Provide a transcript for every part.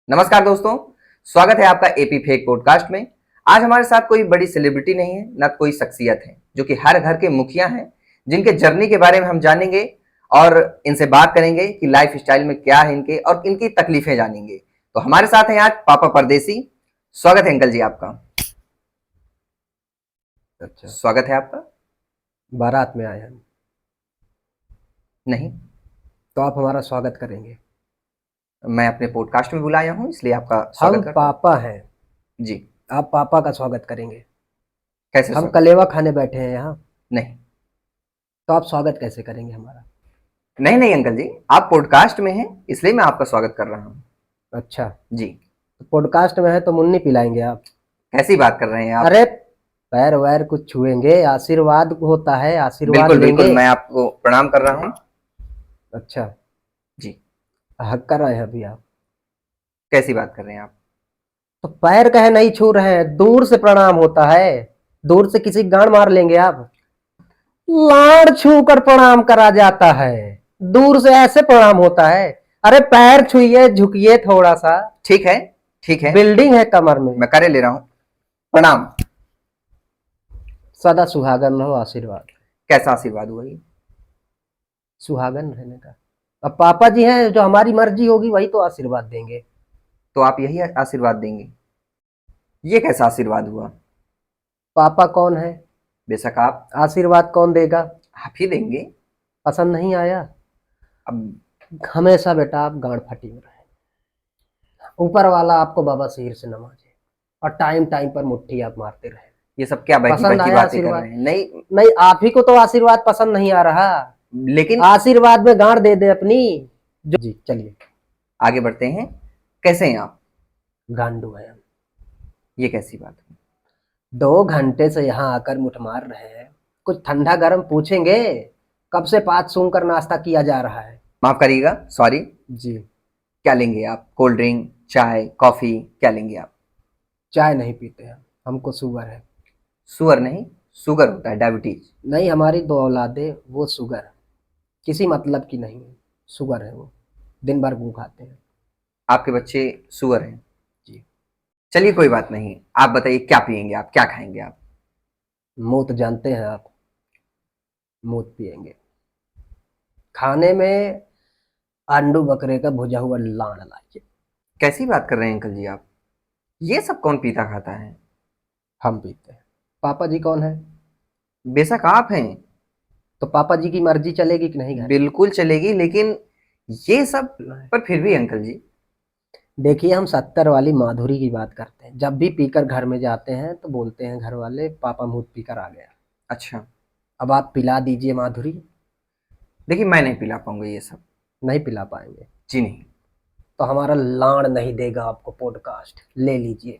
नमस्कार दोस्तों, स्वागत है आपका एपी फेक पॉडकास्ट में। आज हमारे साथ कोई बड़ी सेलिब्रिटी नहीं है, न कोई शख्सियत है, जो कि हर घर के मुखिया हैं, जिनके जर्नी के बारे में हम जानेंगे और इनसे बात करेंगे कि लाइफ स्टाइल में क्या है इनके और इनकी तकलीफें जानेंगे। तो हमारे साथ हैं आज पापा परदेसी। स्वागत है अंकल जी आपका। अच्छा, स्वागत है आपका। बारात में आए हम नहीं, तो आप हमारा स्वागत करेंगे। मैं अपने पॉडकास्ट में बुलाया हूँ, इसलिए आपका हम स्वागत करता हूँ। पापा हैं, जी। आप पापा का स्वागत करेंगे। कैसे हम स्वागत? कलेवा खाने बैठे हैं यहाँ, नहीं, तो आप स्वागत कैसे करेंगे हमारा? नहीं नहीं अंकल जी, आप पॉडकास्ट में हैं, इसलिए मैं आपका स्वागत कर रहा हूँ। अच्छा, जी। तो पॉडकास्ट में है तो मुन्नी पिलाएंगे आप? कैसी बात कर रहे हैं आप? अरे, पैर वैर कुछ छुएंगे, आशीर्वाद होता है, आशीर्वाद बिल्कुल बिल्कुल, लेंगे। मैं आपको प्रणाम कर रहा हूँ। अच्छा, जी। हक कर रहे हैं अभी आप? कैसी बात कर रहे हैं आप? तो पैर कहे नहीं छू रहे हैं, दूर से प्रणाम होता है। दूर से किसी गांड मार लेंगे आप? लाड़ छू कर प्रणाम करा जाता है, दूर से ऐसे प्रणाम होता है। अरे पैर छुइए, झुकिए थोड़ा सा। ठीक है, ठीक है, बिल्डिंग है कमर में। मैं करे ले रहा हूँ। प्रणाम। सदा सुहागन रहो, आशीर्वाद। कैसा आशीर्वाद हुआ ये? सुहागन रहने का। अब पापा जी हैं, जो हमारी मर्जी होगी वही तो आशीर्वाद देंगे। तो आप यही आशीर्वाद देंगे? ये कैसा आशीर्वाद हुआ? पापा कौन है? बेशक आप। आशीर्वाद कौन देगा? आप ही देंगे। पसंद नहीं आया? अब हमेशा बेटा आप गांड फटी में रहे, ऊपर वाला आपको बाबा सिर से नवाजे और टाइम टाइम पर मुट्ठी आप मारते रहे। ये सब क्या बैठी पसंद बैठी आया बातें कर रहे आशीर्वाद? हैं? नहीं। नहीं, आप ही को तो आशीर्वाद पसंद नहीं आ रहा। लेकिन आशीर्वाद में गांड दे दे अपनी। जो जी चलिए, आगे बढ़ते हैं। कैसे हैं आप? गांडू है हम। ये कैसी बात है? 2 घंटे से यहाँ आकर मुठ मार रहे हैं, कुछ ठंडा गर्म पूछेंगे? कब से पात सूंघ कर नाश्ता किया जा रहा है। माफ करिएगा, सॉरी। जी, क्या लेंगे आप? कोल्ड ड्रिंक, चाय, कॉफी, क्या लेंगे आप? चाय नहीं पीते हैं, हमको शुगर है। शुगर नहीं, शुगर होता है, डायबिटीज। नहीं, हमारी 2 औलादे वो शुगर, किसी मतलब की नहीं है, शुगर है वो, दिन भर गू खाते हैं। आपके बच्चे शुगर हैं? जी, चलिए कोई बात नहीं। आप बताइए, क्या पियेंगे आप, क्या खाएंगे आप? मूत जानते हैं आप? मूत पियेंगे। खाने में आंडू बकरे का भुजा हुआ लाड़ लाइए। कैसी बात कर रहे हैं अंकल जी आप? ये सब कौन पीता खाता है? हम पीते हैं। पापा जी कौन है? बेशक आप हैं। तो पापा जी की मर्जी चलेगी कि नहीं घर बिल्कुल चलेगी, लेकिन ये सब, में? पर फिर भी अंकल जी। देखिए, हम 70 वाली माधुरी की बात करते हैं। जब भी पीकर घर में जाते हैं तो बोलते हैं घर वाले, पापा मूत पीकर आ गया। अच्छा। अब आप पिला दीजिए माधुरी। देखिए, मैं नहीं पिला पाऊंगा ये सब। नहीं पिला पाएंगे जी नहीं। तो हमारा लाड़ नहीं देगा आपको पॉडकास्ट, ले लीजिए।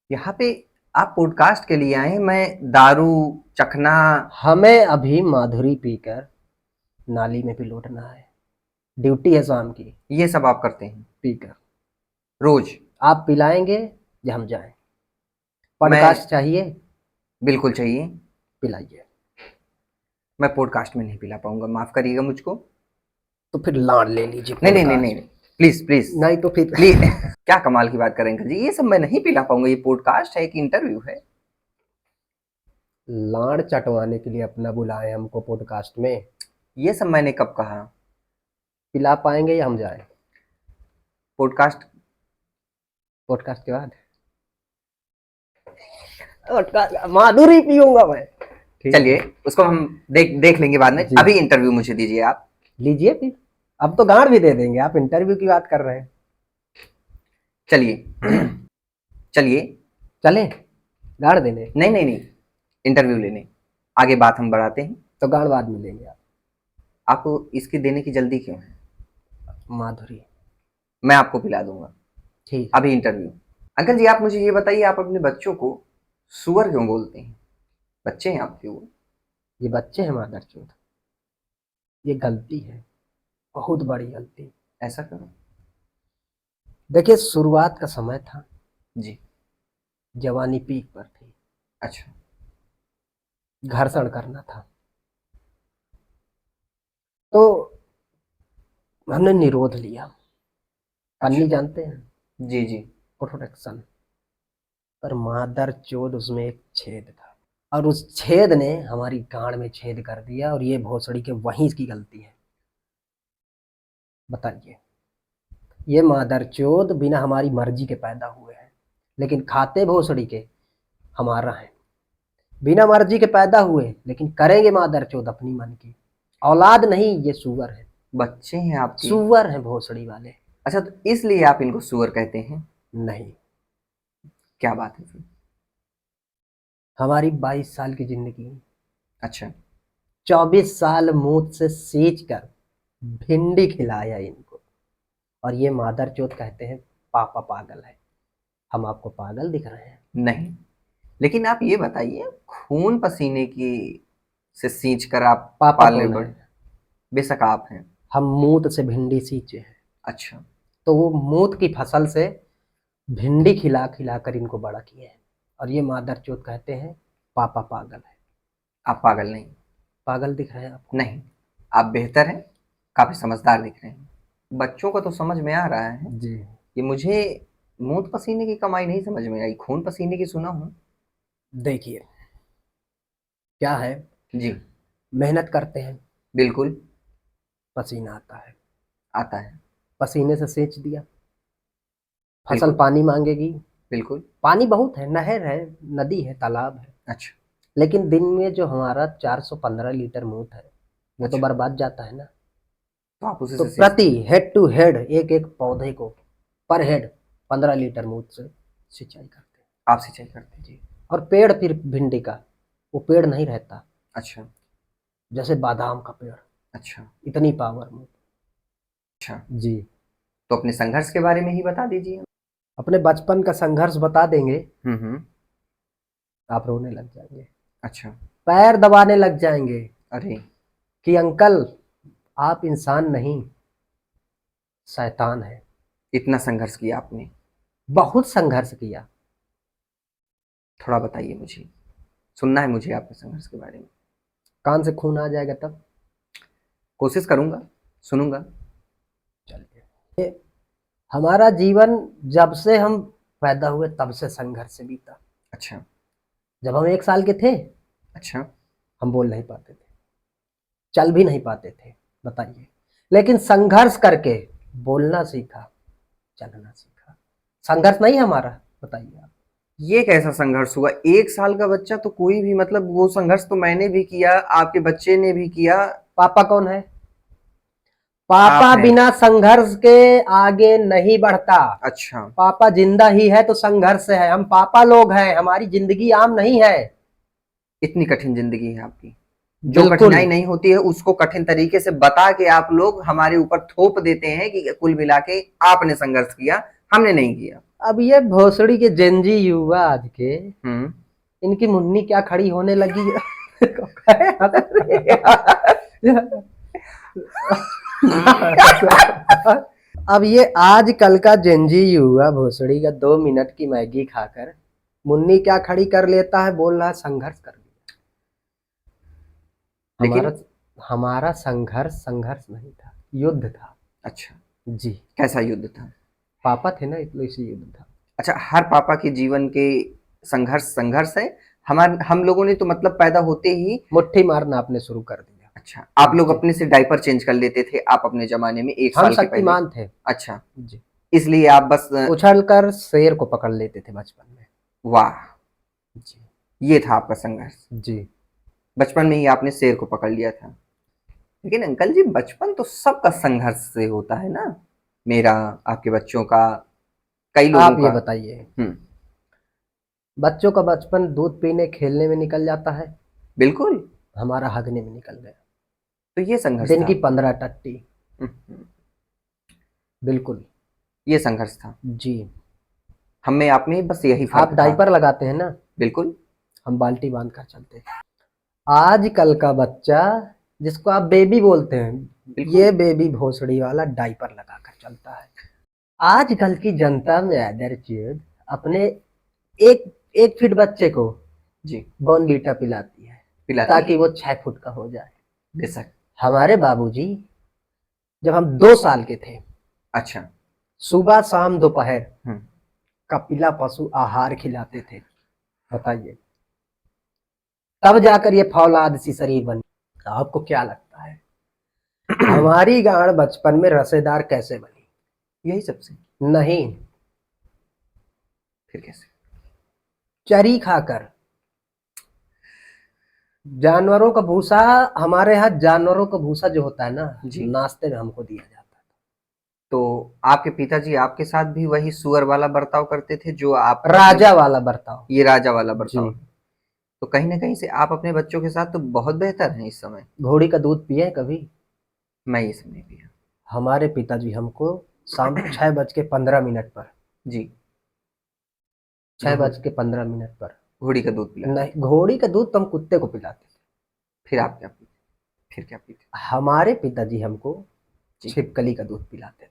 यहाँ पे आप पॉडकास्ट के लिए आए हैं, मैं दारू चखना। हमें अभी माधुरी पीकर नाली में भी लौटना है, ड्यूटी है शाम की। ये सब आप करते हैं पीकर रोज? आप पिलाएंगे या हम जाएं? मैं, पॉडकास्ट चाहिए? बिल्कुल चाहिए। पिलाइए। मैं पॉडकास्ट में नहीं पिला पाऊंगा, माफ करिएगा मुझको। तो फिर लाड़ ले लीजिए नहीं नहीं नहीं नहीं, पॉडकास्ट। प्लीज प्लीज नहीं तो फिर प्लीज। क्या कमाल की बात कर रहे हैं अंकल जी, ये सब मैं नहीं पिला पाऊंगा। ये पॉडकास्ट है कि इंटरव्यू है? लाड़ चटवाने के लिए अपना बुलाए हमको पॉडकास्ट में। ये सब मैंने कब कहा? पिला पाएंगे या हम जाएं? पॉडकास्ट। पॉडकास्ट के बाद माधुरी पीऊंगा मैं। ठीक है, चलिए, उसको हम देख देख लेंगे बाद में। जी अभी इंटरव्यू मुझे दीजिए आप। लीजिए फिर। अब तो गांड भी दे देंगे, आप इंटरव्यू की बात कर रहे हैं। चलिए। चलिए। चलें गांड देने? नहीं नहीं नहीं, इंटरव्यू लेने। आगे बात हम बढ़ाते हैं। तो गांड बाद में लेंगे आप। आपको इसकी देने की जल्दी क्यों है? माधुरी। मैं आपको पिला दूंगा। ठीक है। अभी इंटरव्यू। अंकल जी, आप मुझे ये बताइए, आप अपने बच्चों को सुअर क्यों बोलते हैं? बच्चे हैं आपके वो। ये बच्चे हैं मादरचोद, ये गलती है, बहुत बड़ी गलती। ऐसा करो। देखिए, शुरुआत का समय था, जी। जवानी पीक पर थी, अच्छा। घर्षण करना था, तो हमने निरोध लिया। अच्छा। पन्नी जानते हैं? जी जी। प्रोटेक्शन, पर मादर चोद उसमें एक छेद था, और उस छेद ने हमारी गांड में छेद कर दिया, और ये भोसड़ी के वहीं इसकी गलती है। बताइए, ये मादर चोद बिना हमारी मर्जी के पैदा हुए हैं, लेकिन खाते भोसड़ी के हमारा है। बिना मर्जी के पैदा हुए, लेकिन करेंगे मादर चोद अपनी मन की। औलाद नहीं, ये सुअर है, बच्चे हैं आपके? सुअर है भोसड़ी वाले। अच्छा, तो इसलिए आप इनको सुअर कहते हैं? नहीं, क्या बात है फिर? हमारी 22 साल की जिंदगी, अच्छा। 24 साल मुंह से सींच कर भिंडी खिलाया इनको, और ये मादर चोद कहते हैं पापा पागल है। हम आपको पागल दिख रहे हैं? नहीं, लेकिन आप ये बताइए, खून पसीने की से सींच कर आप पापा पाले कौन बड़े? है? बेशक आप हैं। हम मूत से भिंडी सींचे हैं, अच्छा। तो वो मूत की फसल से भिंडी खिला खिला कर इनको बड़ा किए हैं, और ये मादर चोद कहते हैं पापा पागल है। आप पागल नहीं? पागल दिख रहे हैं आपको? नहीं, आप बेहतर हैं, काफी समझदार दिख रहे हैं। बच्चों का तो समझ में आ रहा है जी। कि मुझे मूत पसीने की कमाई नहीं समझ में आई, खून पसीने की सुना हूँ। देखिए क्या है, जी। मेहनत करते हैं, बिल्कुल। पसीना आता है, आता है। पसीने से सींच दिया, फसल बिल्कुल। पानी मांगेगी। बिल्कुल। पानी बहुत है, नहर है, नदी है, तालाब है, अच्छा। लेकिन दिन में जो हमारा 415 लीटर मूत है, वो तो अच्छा, बर्बाद जाता है ना। तो आप उसी तो से प्रति सींचते हैं? हेड टू हेड, एक एक पौधे को पर हेड 15 लीटर मूत से सिंचाई करते हैं। आप सिंचाई करते हैं? जी। और पेड़ फिर भिंडी का, वो पेड़ नहीं रहता, अच्छा। जैसे बादाम का पेड़, अच्छा। इतनी पावर मूत। अच्छा, जी। तो अपने संघर्ष के बारे में ही बता दीजिए। अपने बचपन का संघर्ष बता देंगे, हम्म। आप रोने लग जाएंगे, अच्छा। पैर दबाने लग जाएंगे अरे। कि अंकल आप इंसान नहीं, शैतान है। इतना संघर्ष किया आपने? बहुत संघर्ष किया। थोड़ा बताइए मुझे, सुनना है मुझे आपके संघर्ष के बारे में। कान से खून आ जाएगा तब। कोशिश करूंगा, सुनूंगा। चलिए, हमारा जीवन जब से हम पैदा हुए तब से संघर्ष से बीता। अच्छा। जब हम 1 साल के थे, अच्छा। हम बोल नहीं पाते थे, चल भी नहीं पाते थे, बताइए, लेकिन संघर्ष करके बोलना सीखा, चलना सीखा। संघर्ष नहीं हमारा? बताइए आप। ये कैसा संघर्ष हुआ? 1 साल का बच्चा तो कोई भी, मतलब वो संघर्ष तो मैंने भी किया, आपके बच्चे ने भी किया। पापा कौन है? पापा आप हैं? बिना संघर्ष के आगे नहीं बढ़ता। अच्छा। पापा जिंदा ही है तो संघर्ष है। हम पापा लोग हैं, हमारी जिंदगी आम नहीं है। इतनी कठिन जिंदगी है आपकी? जो बिल्कुल। कठिनाई नहीं होती है उसको कठिन तरीके से बता के आप लोग हमारे ऊपर थोप देते हैं कि कुल मिला के आपने संघर्ष किया, हमने नहीं किया। अब ये भोसड़ी के जेनजी युवा आज के, हम्म। इनकी मुन्नी क्या खड़ी होने लगी है। अब ये आजकल का जेनजी युवा भोसड़ी का 2 मिनट की मैगी खाकर मुन्नी क्या खड़ी कर लेता है, बोल रहा है संघर्ष कर लिया। लेकिन हमारा हमारा संघर्ष संघर्ष नहीं था, युद्ध था। अच्छा, जी। कैसा युद्ध था? पापा थे ना, इसलिए युद्ध था। अच्छा, हर पापा के जीवन के संघर्ष संघर्ष है। हम लोगों ने तो मतलब पैदा होते ही मुट्ठी मारना आपने शुरू कर दिया। अच्छा, आप लोग अपने से डायपर चेंज कर लेते थे आप अपने जमाने में, 1 साल हम के पहले? शक्तिमान थे। अच्छा, जी। इसलिए आप बस उछल कर शेर को पकड़ लेते थे बचपन में। वाह, जी। ये था आपका संघर्ष। जी। बचपन में ही आपने शेर को पकड़ लिया था। लेकिन अंकल जी, बचपन तो सबका संघर्ष से होता है ना, मेरा, आपके बच्चों का, कई लोगों आप ये का। बताइए, हम्म। बच्चों का बचपन दूध पीने खेलने में निकल जाता है, बिल्कुल। हमारा हगने में निकल गया। तो ये संघर्ष दिन था की आपका। 15 टट्टी। हम्म, बिल्कुल। ये संघर्ष था। जी। हम में आप में बस यही आप फर्क था। डायपर लगाते हैं ना, बिल्कुल। हम बाल्टी बांध कर चलते हैं। आजकल का बच्चा, जिसको आप बेबी बोलते हैं, बिल्कुल। ये बेबी भोसड़ी वाला डायपर लगा कर चलता है। आजकल की जनता में दरचेद अपने एक 1 फीट बच्चे को जी। बॉर्नवीटा पिलाती है पिलाती ताकि है। वो 6 फुट का हो जाए। बेशक। हमारे बाबूजी जब हम 2 साल के थे, अच्छा। सुबह शाम दोपहर हम्म। कपिला पशु आहार खिलाते थे। बताइए, तब जाकर ये फौलाद सी शरीर बनी। आपको क्या लगता है हमारी गांड बचपन में रसेदार कैसे बनी? यही सबसे। नहीं, फिर कैसे? चरी खाकर। जानवरों का भूसा, हमारे यहाँ जानवरों का भूसा जो होता है ना, जी। नाश्ते में हमको दिया जाता है। तो आपके पिताजी आपके साथ भी वही सुअर वाला बर्ताव करते थे जो आप राजा वाला बर्ताव। ये राजा वाला बर्ताव जी। है। तो कहीं ना कहीं से आप अपने बच्चों के साथ तो बहुत बेहतर हैं इस समय। घोड़ी का दूध पिए कभी? मैं ये सब नहीं पिया। हमारे पिताजी हमको शाम 6:15 पर, जी। 6:15 पर। घोड़ी का दूध पिलाते नहीं, घोड़ी का दूध तो हम कुत्ते को पिलाते थे। फिर आप क्या पीते? फिर क्या पीते? हमारे पिताजी हमको जी। छिपकली का दूध पिलाते थे।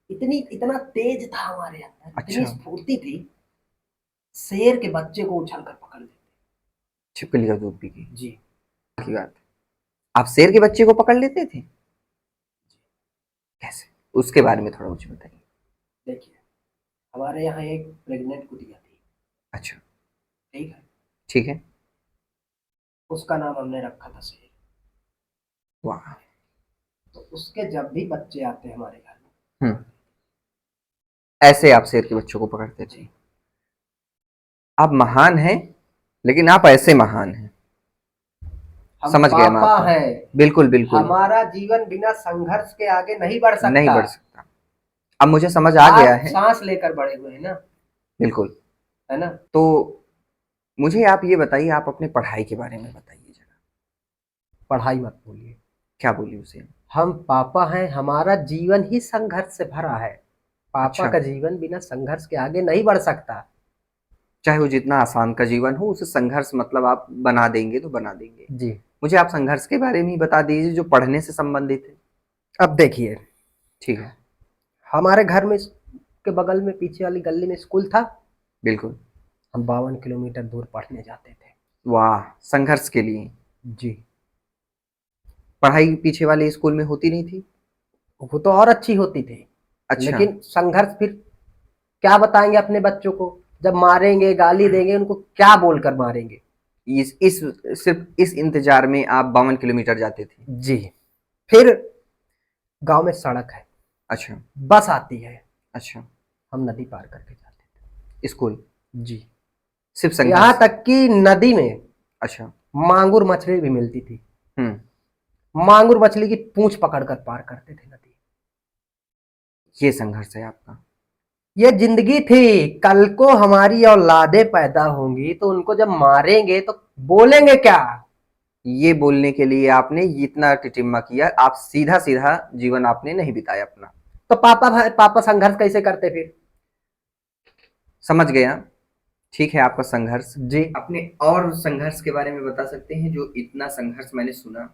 इतना तेज था हमारे अंदर, इतनी अच्छा। स्फूर्ति थी, शेर के बच्चे को उछल कर पकड़ लेते। छिपकली का दूध पी के? जी। की बात। आप शेर के बच्चे को पकड़ लेते थे? कैसे? उसके बारे में थोड़ा मुझे बताइए। देखिए, हमारे यहाँ एक प्रेग्नेंट कुतिया थी। अच्छा। ठीक है। ठीक है। उसका नाम हमने रखा था शेर। वाह। तो उसके जब भी बच्चे आते हमारे घर में, ऐसे आप शेर के बच्चों को पकड़ते थे? आप महान हैं, लेकिन आप ऐसे महान हैं। हम समझ गया मैं पापा आपको। हैं। बिल्कुल बिल्कुल। हमारा जीवन बिना संघर्ष के आगे नहीं बढ़ सकता। नहीं बढ़ सकता। अब मुझे समझ आ गया आप है। सांस लेकर बड़े हुए हैं ना, बिल्कुल। है ना। तो मुझे आप ये बताइए, आप अपने पढ़ाई के बारे में बताइए जरा। पढ़ाई मत बोलिए। क्या बोलिए उसे? हम पापा हैं, हमारा जीवन ही संघर्ष से भरा है। पापा अच्छा। का जीवन बिना संघर्ष के आगे नहीं बढ़ सकता। चाहे वो जितना आसान का जीवन हो, उसे संघर्ष मतलब आप बना देंगे तो बना देंगे। जी। मुझे आप संघर्ष के बारे में ही बता दीजिए जो पढ़ने से संबंधित है। अब देखिए, ठीक है। हमारे घर में के बगल में पीछे वाली गली में स्कूल था। बिल्कुल। हम 52 किलोमीटर दूर पढ़ने जाते थे। वाह, संघर्ष के लिए। जी। पढ़ाई पीछे वाले स्कूल में होती नहीं थी? वो तो और अच्छी होती थी। अच्छा। लेकिन संघर्ष फिर क्या बताएंगे अपने बच्चों को? जब मारेंगे, गाली देंगे, उनको क्या बोलकर मारेंगे? इस सिर्फ इस इंतजार में आप 52 किलोमीटर जाते थे? जी। फिर गांव में सड़क है। अच्छा। बस आती है। अच्छा। हम नदी पार करके जाते थे स्कूल? जी। सिर्फ यहाँ संघर्ष? तक कि नदी में अच्छा। मांगुर मछली भी मिलती थी। हम्म। मांगुर मछली की पूंछ पकड़कर पार करते थे नदी। ये संघर्ष है आपका? ये जिंदगी थी। कल को हमारी औलादें पैदा होंगी तो उनको जब मारेंगे तो बोलेंगे क्या? ये बोलने के लिए आपने इतना टिटिम्मा किया, आप सीधा सीधा जीवन आपने नहीं बिताया अपना। तो पापा संघर्ष कैसे करते फिर? समझ गया। ठीक है, आपका संघर्ष। जी। अपने और संघर्ष के बारे में बता सकते हैं? जो इतना संघर्ष मैंने सुना,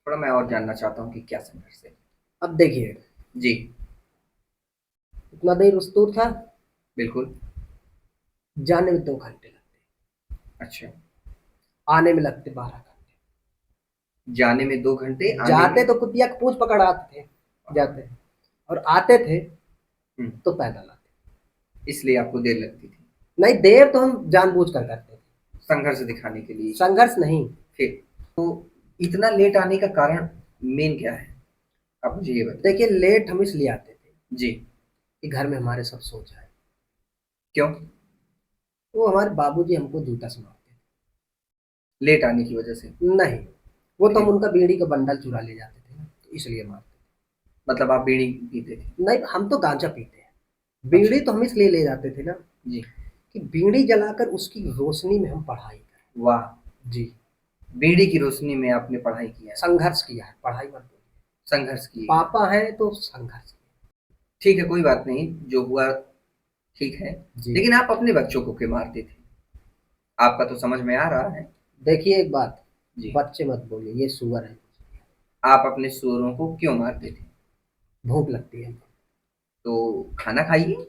थोड़ा मैं और जानना चाहता हूँ कि क्या संघर्ष है। अब देखिए, जी। इतना देर उस्तूर था, बिल्कुल। जाने में 2 घंटे लगते, अच्छा। आने में लगते 12 घंटे। जाने में 2 घंटे, आने जाते में... तो कुतिया की पूंछ पकड़ आते थे, जाते, और आते थे तो पैदल आते। इसलिए आपको देर लगती थी? नहीं, देर तो हम जानबूझ कर करते थे, संघर्ष दिखाने के लिए? संघर्ष नहीं। फिर तो इतना लेट आने का कारण मेन क्या है, आप मुझे ये बताइए। देखिए, लेट हम इसलिए आते थे जी। कि घर में हमारे सब सो जाए। क्यों? वो हमारे बाबूजी हमको जूता सुनाते थे लेट आने की वजह से? नहीं, वो तो हम उनका बीड़ी का बंडल चुरा ले जाते थे ना, तो इसलिए मारते थे। मतलब आप बीड़ी पीते थे? नहीं, हम तो गांजा पीते हैं। बीड़ी तो हम इसलिए ले जाते थे ना जी। कि बीड़ी जलाकर उसकी रोशनी में हम पढ़ाई करें। वाह। जी। बीड़ी की रोशनी में आपने पढ़ाई किया? संघर्ष किया है, पढ़ाई मत बोलिए। संघर्ष किया। पापा है तो संघर्ष किया। ठीक है, कोई बात नहीं, जो हुआ ठीक है। जी। लेकिन आप अपने बच्चों को क्यों मारते थे? आपका तो समझ में आ रहा है। देखिए एक बात, जी। बच्चे मत बोलिए, ये सुअर है। आप अपने सुअरों को क्यों मारते थे? भूख लगती है, तो खाना खाइए।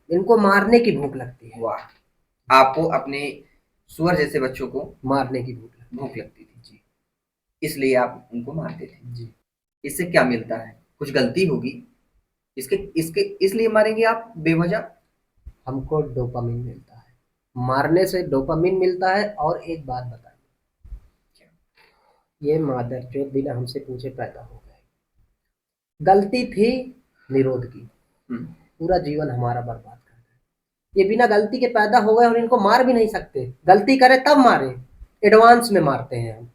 इनको मारने की भूख लगती है। वाह। आपको अपने सुअर जैसे बच्चों को मारने की भूख लगती थी? जी। इसलिए आप उनको मारते थे? जी। इससे क्या मिलता है? कुछ गलती होगी? इसके इसके इसलिए मारेंगे आप बेवजह? हमको डोपामिन मिलता है, मारने से डोपामिन मिलता है। और एक बात बताइए, ये मादरचोद बिना हमसे पूछे पैदा हो गए, गलती थी निरोध की, पूरा जीवन हमारा बर्बाद कर दिया। ये बिना गलती के पैदा हो गए और इनको मार भी नहीं सकते, गलती करे तब मारे, एडवांस में मारते हैं हम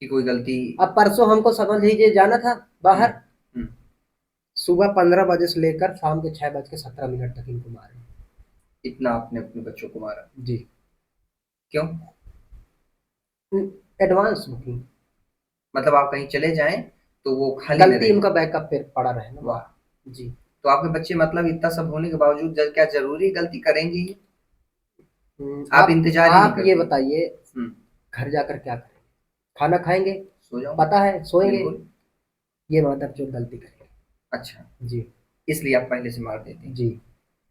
कि कोई गलती। अब परसों हमको समझ लीजिए जाना था बाहर, सुबह 15 बजे से लेकर शाम के 6:17 तक इनको मारे। इतना आपने अपने बच्चों को मारा? जी। क्यों? एडवांस बुकिंग, मतलब आप कहीं चले जाएं तो वो खाली गलती उनका बैकअप पे पड़ा रहे ना। वाह। जी। तो आपके बच्चे मतलब इतना सब होने के बावजूद क्या जरूरी गलती करेंगे ही? आप इंतजार ही नहीं आप करते? ये बताइए, घर जाकर क्या करेंगे? खाना खाएंगे, सो जाओ, पता है सोएंगे। बिल्कुल। ये मादरचोद गलती करेंगे। अच्छा जी, इसलिए आप पहले से मार देते हैं? जी।